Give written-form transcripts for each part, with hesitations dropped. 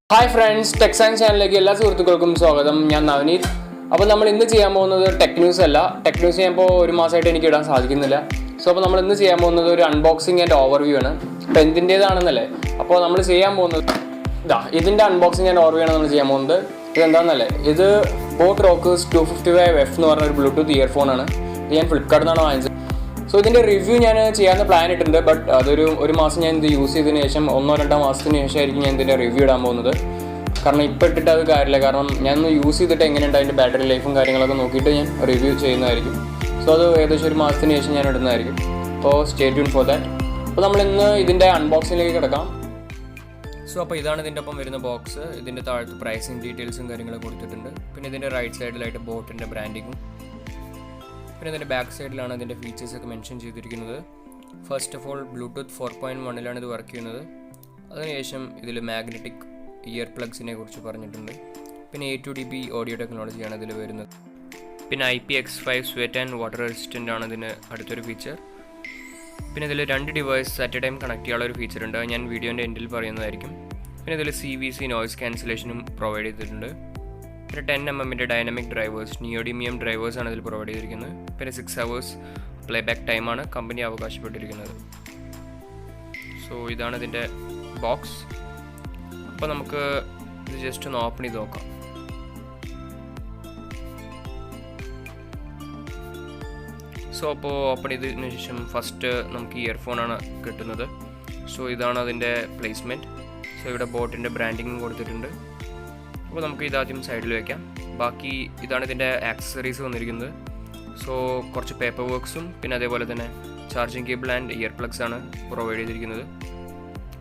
Hi friends, tech science ചാനലിലേക്ക് എല്ലാ സുഹൃത്തുക്കൾക്കും സ്വാഗതം. ഞാൻ നവനീത്. അപ്പോൾ നമ്മൾ ഇന്ന് ചെയ്യാൻ പോകുന്നത് ടെക് ന്യൂസ് അല്ല. ടെക് ന്യൂസ് ചെയ്യുമ്പോൾ ഒരു മാസമായിട്ട് എനിക്ക് ഇടാൻ സാധിക്കുന്നില്ല. അപ്പോൾ നമ്മൾ ഇന്ന് ചെയ്യാൻ പോകുന്നത് ഒരു അൺബോക്സിങ് ആൻഡ് ഓവർവ്യൂ ആണ്. അപ്പോൾ എന്തിൻ്റേതാണെന്നല്ലേ, അപ്പോൾ നമ്മൾ ചെയ്യാൻ പോകുന്നത് ഇതിൻ്റെ അൺബോക്സിങ് ആൻഡ് ഓവർവ്യൂ ആണ് നമ്മൾ ചെയ്യാൻ പോകുന്നത്. ഇതെന്താണെന്നല്ലേ, ഇത് ബോട്ട് റോക്കേഴ്സ് 255F എന്ന് പറഞ്ഞൊരു ബ്ലൂടൂത്ത് ഇയർഫോൺ ആണ്. ഇത് ഞാൻ ഫ്ലിപ്കാർട്ടിൽ നിന്നാണ് വാങ്ങിച്ചത്. സോ ഇതിൻ്റെ റിവ്യൂ ഞാൻ ചെയ്യാമെന്ന് പ്ലാൻ ഇട്ടിട്ടുണ്ട്. ബട്ട് ഒരു മാസം ഞാൻ ഇത് യൂസ് ചെയ്തതിന് ശേഷം 1-2 മാസത്തിന് ശേഷമായിരിക്കും ഞാൻ ഇതിൻ്റെ റിവ്യൂ ഇടാൻ പോകുന്നത്. കാരണം ഇപ്പോൾ ഇട്ടിട്ട് അത് കാര്യമില്ല. കാരണം ഞാനൊന്ന് യൂസ് ചെയ്തിട്ട് എങ്ങനെയുണ്ട് അതിൻ്റെ ബാറ്ററി ലൈഫും കാര്യങ്ങളൊക്കെ നോക്കിയിട്ട് ഞാൻ റിവ്യൂ ചെയ്യുന്നതായിരിക്കും. സോ അത് ഏകദേശം ഒരു മാസത്തിന് ശേഷം ഞാൻ ഇടുന്നതായിരിക്കും. അപ്പോൾ സ്റ്റേ ട്യൂൺ ഫോർ ദാറ്റ്. അപ്പോൾ നമ്മൾ ഇന്ന് ഇതിൻ്റെ അൺബോക്സിങ്ങിലേക്ക് കിടക്കാം. സോ അപ്പോൾ ഇതാണ് ഇതിൻ്റെ ഒപ്പം വരുന്ന ബോക്സ്. ഇതിൻ്റെ താഴത്ത് പ്രൈസിങ് ഡീറ്റെയിൽസും കാര്യങ്ങളൊക്കെ കൊടുത്തിട്ടുണ്ട്. പിന്നെ ഇതിൻ്റെ റൈറ്റ് സൈഡിലായിട്ട് ബോട്ടിൻ്റെ ബ്രാൻഡിങ്ങും, പിന്നെ ഇതിൻ്റെ ബാക്ക് സൈഡിലാണ് ഇതിൻ്റെ ഫീച്ചേഴ്സൊക്കെ മെൻഷൻ ചെയ്തിരിക്കുന്നത്. ഫസ്റ്റ് ഓഫ് ഓൾ ബ്ലൂടൂത്ത് 4.1 ഇത് വർക്ക് ചെയ്യുന്നത്. അതിനുശേഷം ഇതിൽ മാഗ്നറ്റിക് ഇയർ പ്ലഗ്സിനെ കുറിച്ച് പറഞ്ഞിട്ടുണ്ട്. പിന്നെ 8-2dB ഓഡിയോ ടെക്നോളജിയാണ് ഇതിൽ വരുന്നത്. പിന്നെ IPX5 sweat and water resistant ആണ് ഇതിന് അടുത്തൊരു ഫീച്ചർ. പിന്നെ ഇതിൽ 2 device at A time connect ചെയ്യാനുള്ള ഒരു ഫീച്ചർ ഉണ്ട്. ഞാൻ വീഡിയോൻ്റെ എൻഡിൽ പറയുന്നതായിരിക്കും. പിന്നെ ഇതിൽ CVC നോയ്സ് ക്യാൻസലേഷനും പ്രൊവൈഡ് ചെയ്തിട്ടുണ്ട്. പിന്നെ 10mm ഡൈനാമിക് ഡ്രൈവേഴ്സ്, നിയോഡിമിയം ഡ്രൈവേഴ്സാണ് ഇതിൽ പ്രൊവൈഡ് ചെയ്തിരിക്കുന്നത്. പിന്നെ 6 hours പ്ലേ ബാക്ക് ടൈമാണ് കമ്പനി അവകാശപ്പെട്ടിരിക്കുന്നത്. സോ ഇതാണ് ഇതിൻ്റെ ബോക്സ്. അപ്പോൾ നമുക്ക് ഇത് ജസ്റ്റ് ഒന്ന് ഓപ്പൺ ചെയ്ത് നോക്കാം. സോ അപ്പോൾ ഓപ്പൺ ചെയ്തതിന് ശേഷം ഫസ്റ്റ് നമുക്ക് ഇയർഫോണാണ് കിട്ടുന്നത്. സോ ഇതാണ് അതിൻ്റെ പ്ലേസ്മെൻറ്റ്. സോ ഇവിടെ ബോട്ടിൻ്റെ ബ്രാൻഡിങ്ങും കൊടുത്തിട്ടുണ്ട്. അപ്പോൾ നമുക്ക് ഇതാദ്യം സൈഡിൽ വയ്ക്കാം. ബാക്കി ഇതാണ് ഇതിൻ്റെ ആക്സസറീസ് വന്നിരിക്കുന്നത്. സോ കുറച്ച് പേപ്പർ വർക്ക്സും പിന്നെ അതേപോലെ തന്നെ charging cable and year plugs ആണ് പ്രൊവൈഡ് ചെയ്തിരിക്കുന്നത്.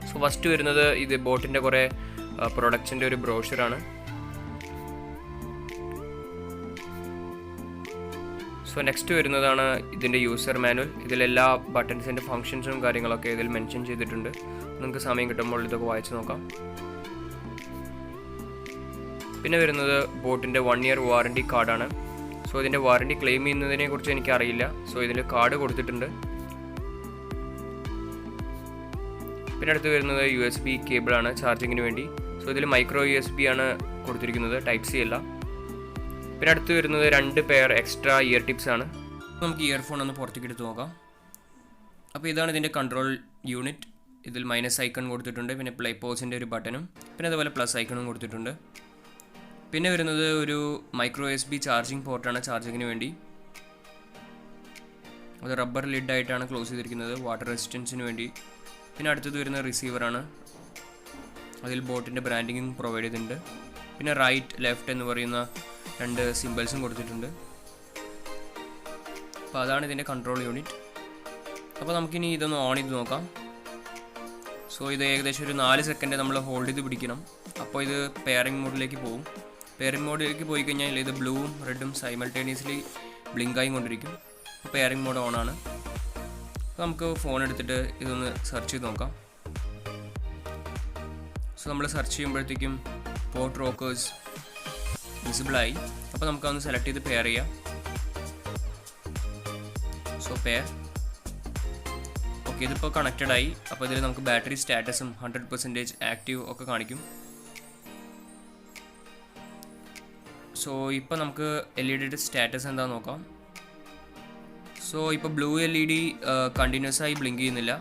സോ ഫസ്റ്റ് വരുന്നത് ഇത് ബോട്ടിൻ്റെ കുറേ പ്രൊഡക്ട്സിൻ്റെ ഒരു ബ്രോഷറാണ്. സോ നെക്സ്റ്റ് വരുന്നതാണ് ഇതിൻ്റെ യൂസർ മാനുവൽ. ഇതിലെല്ലാ ബട്ടൺസിൻ്റെ ഫങ്ഷൻസും കാര്യങ്ങളൊക്കെ ഇതിൽ മെൻഷൻ ചെയ്തിട്ടുണ്ട്. നിങ്ങൾക്ക് സമയം കിട്ടുമ്പോൾ ഇതൊക്കെ വായിച്ച് നോക്കാം. പിന്നെ വരുന്നത് ബോട്ടിൻ്റെ 1 year വാറണ്ടി കാർഡാണ്. സോ ഇതിൻ്റെ വാറണ്ടി ക്ലെയിം ചെയ്യുന്നതിനെ കുറിച്ച് എനിക്കറിയില്ല. സോ ഇതിൽ കാർഡ് കൊടുത്തിട്ടുണ്ട്. പിന്നെ അടുത്ത് വരുന്നത് USB കേബിളാണ് ചാർജിങ്ങിന് വേണ്ടി. സോ ഇതിൽ മൈക്രോ USB ആണ് കൊടുത്തിരിക്കുന്നത്, ടൈപ്പ് C അല്ല. പിന്നെ അടുത്ത് വരുന്നത് 2 പെയർ എക്സ്ട്രാ ഇയർ ടിപ്സ് ആണ്. നമുക്ക് ഇയർഫോൺ ഒന്ന് പുറത്തേക്ക് എടുത്ത് നോക്കാം. അപ്പോൾ ഇതാണ് ഇതിൻ്റെ കൺട്രോൾ യൂണിറ്റ്. ഇതിൽ മൈനസ് ഐക്കൺ കൊടുത്തിട്ടുണ്ട്. പിന്നെ പ്ലേ പോസിൻ്റെ ഒരു ബട്ടണും പിന്നെ അതുപോലെ പ്ലസ് ഐക്കണും കൊടുത്തിട്ടുണ്ട്. പിന്നെ വരുന്നത് ഒരു മൈക്രോ USB ചാർജിങ് പോർട്ടാണ് ചാർജിങ്ങിന് വേണ്ടി. അത് റബ്ബർ ലിഡായിട്ടാണ് ക്ലോസ് ചെയ്തിരിക്കുന്നത് വാട്ടർ റെസിസ്റ്റൻസിന് വേണ്ടി. പിന്നെ അടുത്തത് വരുന്ന റിസീവറാണ്. അതിൽ ബോട്ടിൻ്റെ ബ്രാൻഡിങ്ങും പ്രൊവൈഡ് ചെയ്തിട്ടുണ്ട്. പിന്നെ റൈറ്റ് ലെഫ്റ്റ് എന്ന് പറയുന്ന 2 സിമ്പിൾസും കൊടുത്തിട്ടുണ്ട്. അപ്പോൾ അതാണ് ഇതിൻ്റെ കൺട്രോൾ യൂണിറ്റ്. അപ്പോൾ നമുക്കിനി ഇതൊന്ന് ഓൺ ചെയ്ത് നോക്കാം. സോ ഇത് ഏകദേശം ഒരു 4 സെക്കൻഡ് നമ്മൾ ഹോൾഡ് ചെയ്ത് പിടിക്കണം. അപ്പോൾ ഇത് പെയറിംഗ് മോഡിലേക്ക് പോകും. പെയറിംഗ് മോഡിലേക്ക് പോയി കഴിഞ്ഞാൽ ഇത് ബ്ലൂവും റെഡും സൈമൾട്ടേനിയസ്ലി ബ്ലിങ്കായി കൊണ്ടിരിക്കും. അപ്പോൾ പെയറിംഗ് മോഡ് ഓണാണ്. അപ്പോൾ നമുക്ക് ഫോൺ എടുത്തിട്ട് ഇതൊന്ന് സെർച്ച് ചെയ്ത് നോക്കാം. സോ നമ്മൾ സെർച്ച് ചെയ്യുമ്പോഴത്തേക്കും ബോട്ട് റോക്കേഴ്സ് വിസിബിളായി. അപ്പോൾ നമുക്കതൊന്ന് സെലക്ട് ചെയ്ത് പെയർ ചെയ്യാം. സോ പെയർ ഓക്കെ, ഇതിപ്പോൾ കണക്റ്റഡ് ആയി. അപ്പോൾ ഇതിൽ നമുക്ക് ബാറ്ററി സ്റ്റാറ്റസും 100% ആക്റ്റീവ് ഒക്കെ കാണിക്കും. സോ ഇപ്പോൾ നമുക്ക് LED സ്റ്റാറ്റസ് എന്താ നോക്കാം. സോ ഇപ്പോൾ ബ്ലൂ LED കണ്ടിന്യൂസ് ആയി ബ്ലിങ്ക് ചെയ്യുന്നില്ല.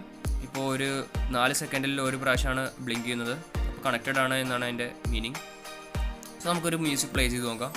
ഇപ്പോൾ ഒരു 4 സെക്കൻഡിൽ ഒരു പ്രാവശ്യമാണ് ബ്ലിങ്ക് ചെയ്യുന്നത്. അപ്പോൾ കണക്റ്റഡ് ആണ് എന്നാണ് അതിൻ്റെ മീനിങ്. സോ നമുക്കൊരു മ്യൂസിക് പ്ലേ ചെയ്ത് നോക്കാം.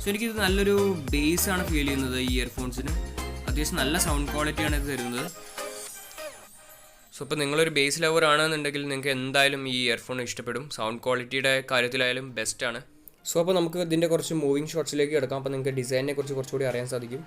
സോ എനിക്കിത് നല്ലൊരു ബേസാണ് ഫീൽ ചെയ്യുന്നത്. ഈ ഇയർഫോൺസിന് അത്യാവശ്യം നല്ല സൗണ്ട് ക്വാളിറ്റിയാണ് ഇത് തരുന്നത്. സോ ഇപ്പോൾ നിങ്ങളൊരു ബേസ് ലവർ ആണെന്നുണ്ടെങ്കിൽ നിങ്ങൾക്ക് എന്തായാലും ഈ ഇയർഫോൺ ഇഷ്ടപ്പെടും. സൗണ്ട് ക്വാളിറ്റിയുടെ കാര്യത്തിലായാലും ബെസ്റ്റാണ്. സോ അപ്പോൾ നമുക്ക് ഇതിൻ്റെ കുറച്ച് മൂവിങ് ഷോട്ട്സിലേക്ക് കിടക്കാം. അപ്പോൾ നിങ്ങൾക്ക് ഡിസൈനിനെ കുറിച്ച് കുറച്ചുകൂടി അറിയാൻ സാധിക്കും.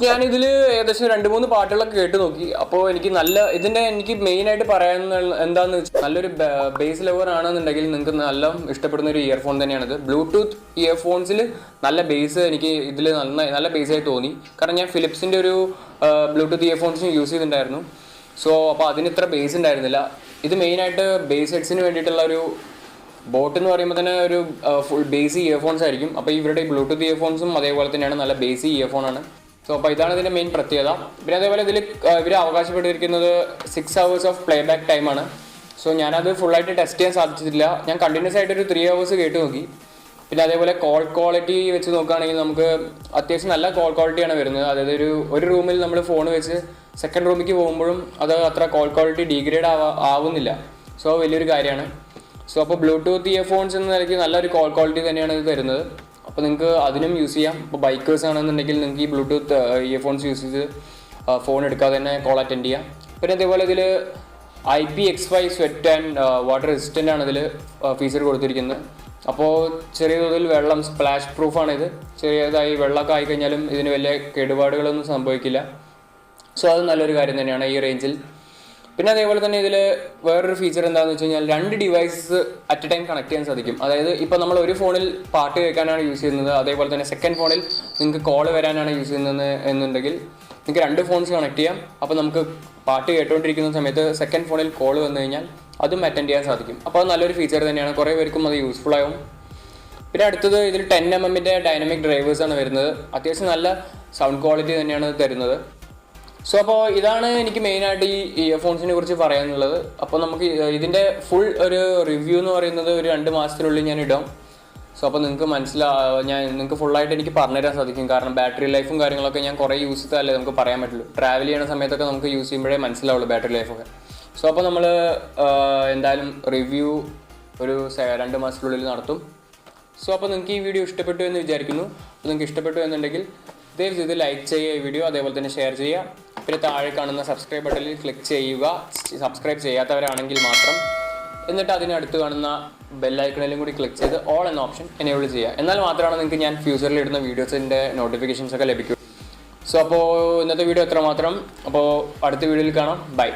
ഞാനിതിൽ ഏകദേശം 2-3 പാട്ടുകളൊക്കെ കേട്ട് നോക്കി. അപ്പോൾ എനിക്ക് മെയിനായിട്ട് പറയാൻ എന്താണെന്ന് വെച്ചാൽ നല്ലൊരു ബേസ് ലവർ ആണെന്നുണ്ടെങ്കിൽ നിങ്ങൾക്ക് നല്ല ഇഷ്ടപ്പെടുന്ന ഒരു ഇയർഫോൺ തന്നെയാണിത്. ബ്ലൂടൂത്ത് ഇയർഫോൺസിൽ നല്ല ബേസ് എനിക്ക് ഇതിൽ നല്ല ബേസായി തോന്നി. കാരണം ഞാൻ ഫിലിപ്സിൻ്റെ ഒരു ബ്ലൂടൂത്ത് ഇയർഫോൺസും യൂസ് ചെയ്തിട്ടുണ്ടായിരുന്നു. സോ അപ്പോൾ അതിന് ഇത്ര ബേസ് ഉണ്ടായിരുന്നില്ല. ഇത് മെയിനായിട്ട് ബേസ് ഹെഡ്സിന് വേണ്ടിയിട്ടുള്ള ഒരു ബോട്ട് എന്ന് പറയുമ്പോൾ തന്നെ ഒരു ഫുൾ ബേസ് ഇയർഫോൺസ് ആയിരിക്കും. അപ്പോൾ ഇവരുടെ ബ്ലൂടൂത്ത് ഇയർഫോൺസും അതേപോലെ തന്നെയാണ്, നല്ല ബേസ് ഇയർഫോണാണ്. സോ അപ്പോൾ ഇതാണ് ഇതിൻ്റെ മെയിൻ പ്രത്യേകത. പിന്നെ അതേപോലെ ഇതിൽ ഇവർ അവകാശപ്പെട്ടിരിക്കുന്നത് 6 hours ഓഫ് പ്ലേ ബാക്ക് ടൈമാണ്. സോ ഞാനത് ഫുള്ളായിട്ട് ടെസ്റ്റ് ചെയ്യാൻ സാധിച്ചിട്ടില്ല. ഞാൻ കണ്ടിന്യൂസ് ആയിട്ടൊരു 3 hours കേട്ട് നോക്കി. പിന്നെ അതേപോലെ കോൾ ക്വാളിറ്റി വെച്ച് നോക്കുകയാണെങ്കിൽ നമുക്ക് അത്യാവശ്യം നല്ല കോൾ ക്വാളിറ്റിയാണ് വരുന്നത്. അതായത് ഒരു റൂമിൽ നമ്മൾ ഫോൺ വെച്ച് സെക്കൻഡ് റൂമിലേക്ക് പോകുമ്പോഴും അത് അത്ര കോൾ ക്വാളിറ്റി ഡീഗ്രേഡ് ആവുന്നില്ല. സോ വലിയൊരു കാര്യമാണ്. സോ അപ്പോൾ ബ്ലൂടൂത്ത് ഇയർഫോൺസ് എന്ന നിലയ്ക്ക് നല്ലൊരു കോൾ ക്വാളിറ്റി തന്നെയാണ് ഇത് തരുന്നത്. അപ്പോൾ നിങ്ങൾക്ക് അതിനും യൂസ് ചെയ്യാം. ഇപ്പോൾ ബൈക്കേഴ്സ് ആണെന്നുണ്ടെങ്കിൽ നിങ്ങൾക്ക് ഈ ബ്ലൂടൂത്ത് ഇയർഫോൺസ് യൂസ് ചെയ്ത് ഫോൺ എടുക്കാതെ തന്നെ കോൾ അറ്റൻഡ് ചെയ്യാം. പിന്നെ അതേപോലെ ഇതിൽ IP65 sweat and water resistant ആണ് ഇതിൽ ഫീച്ചർ കൊടുത്തിരിക്കുന്നത്. അപ്പോൾ ചെറിയ തോതിൽ വെള്ളം സ്പ്ലാഷ് പ്രൂഫാണ് ഇത്. ചെറിയതായി വെള്ളമൊക്കെ ആയിക്കഴിഞ്ഞാലും ഇതിന് വലിയ കേടുപാടുകളൊന്നും സംഭവിക്കില്ല. സോ അത് നല്ലൊരു കാര്യം തന്നെയാണ് ഈ റേഞ്ചിൽ. പിന്നെ അതേപോലെ തന്നെ ഇതിൽ വേറൊരു ഫീച്ചർ എന്താണെന്ന് വെച്ച് കഴിഞ്ഞാൽ 2 devices at A time connect ചെയ്യാൻ സാധിക്കും. അതായത് ഇപ്പോൾ നമ്മൾ ഒരു ഫോണിൽ പാട്ട് കേൾക്കാനാണ് യൂസ് ചെയ്യുന്നത്, അതേപോലെ തന്നെ സെക്കൻഡ് ഫോണിൽ നിങ്ങൾക്ക് കോൾ വരാനാണ് യൂസ് ചെയ്യുന്നത് എന്നുണ്ടെങ്കിൽ നിങ്ങൾക്ക് 2 ഫോൺസ് കണക്ട് ചെയ്യാം. അപ്പോൾ നമുക്ക് പാട്ട് കേട്ടുകൊണ്ടിരിക്കുന്ന സമയത്ത് സെക്കൻഡ് ഫോണിൽ കോൾ വന്നു കഴിഞ്ഞാൽ അതും അറ്റൻഡ് ചെയ്യാൻ സാധിക്കും. അപ്പോൾ അത് നല്ലൊരു ഫീച്ചർ തന്നെയാണ്. കുറേ പേർക്കും അത് യൂസ്ഫുൾ ആവും. പിന്നെ അടുത്തത് ഇതിൽ 10mm ഡൈനാമിക് ഡ്രൈവേഴ്സാണ് വരുന്നത്. അത്യാവശ്യം നല്ല സൗണ്ട് ക്വാളിറ്റി തന്നെയാണ് തരുന്നത്. സോ അപ്പോൾ ഇതാണ് എനിക്ക് മെയിനായിട്ട് ഈ ഇയർഫോൺസിനെ കുറിച്ച് പറയാനുള്ളത്. അപ്പോൾ നമുക്ക് ഇതിൻ്റെ ഫുൾ ഒരു റിവ്യൂ എന്ന് പറയുന്നത് ഒരു 2 മാസത്തിനുള്ളിൽ ഞാൻ ഇടാം. സോ അപ്പോൾ നിങ്ങൾക്ക് ഫുള്ളായിട്ട് എനിക്ക് പറഞ്ഞുതരാൻ സാധിക്കും. കാരണം ബാറ്ററി ലൈഫും കാര്യങ്ങളൊക്കെ ഞാൻ കുറേ യൂസ് ചെയ്താലേ നമുക്ക് പറയാൻ പറ്റുള്ളൂ. ട്രാവൽ ചെയ്യുന്ന സമയത്തൊക്കെ നമുക്ക് യൂസ് ചെയ്യുമ്പോഴേ മനസ്സിലാവുള്ളൂ ബാറ്ററി ലൈഫൊക്കെ. സോ അപ്പോൾ നമ്മൾ എന്തായാലും റിവ്യൂ ഒരു 2 മാസത്തിനുള്ളിൽ നടത്തും. സോ അപ്പോൾ നിങ്ങൾക്ക് ഈ വീഡിയോ ഇഷ്ടപ്പെട്ടു എന്ന് വിചാരിക്കുന്നു. അപ്പോൾ നിങ്ങൾക്ക് ഇഷ്ടപ്പെട്ടു എന്നുണ്ടെങ്കിൽ ദയവ് ചെയ്ത് ലൈക്ക് ചെയ്യുക ഈ വീഡിയോ, അതേപോലെ തന്നെ ഷെയർ ചെയ്യുക. പിന്നെ താഴെ കാണുന്ന സബ്സ്ക്രൈബ് ബട്ടണിൽ ക്ലിക്ക് ചെയ്യുക, സബ്സ്ക്രൈബ് ചെയ്യാത്തവരാണെങ്കിൽ മാത്രം. എന്നിട്ട് അതിനടുത്ത് കാണുന്ന ബെല്ലൈക്കണിലും കൂടി ക്ലിക്ക് ചെയ്ത് ഓൾ എന്ന ഓപ്ഷൻ എനേബിൾ ചെയ്യുക. എന്നാൽ മാത്രമാണ് നിങ്ങൾക്ക് ഞാൻ ഫ്യൂച്ചറിൽ ഇടുന്ന വീഡിയോസിൻ്റെ നോട്ടിഫിക്കേഷൻസ് ഒക്കെ ലഭിക്കും. സോ അപ്പോൾ ഇന്നത്തെ വീഡിയോ എത്ര മാത്രം. അപ്പോൾ അടുത്ത വീഡിയോയിൽ കാണാം. ബൈ.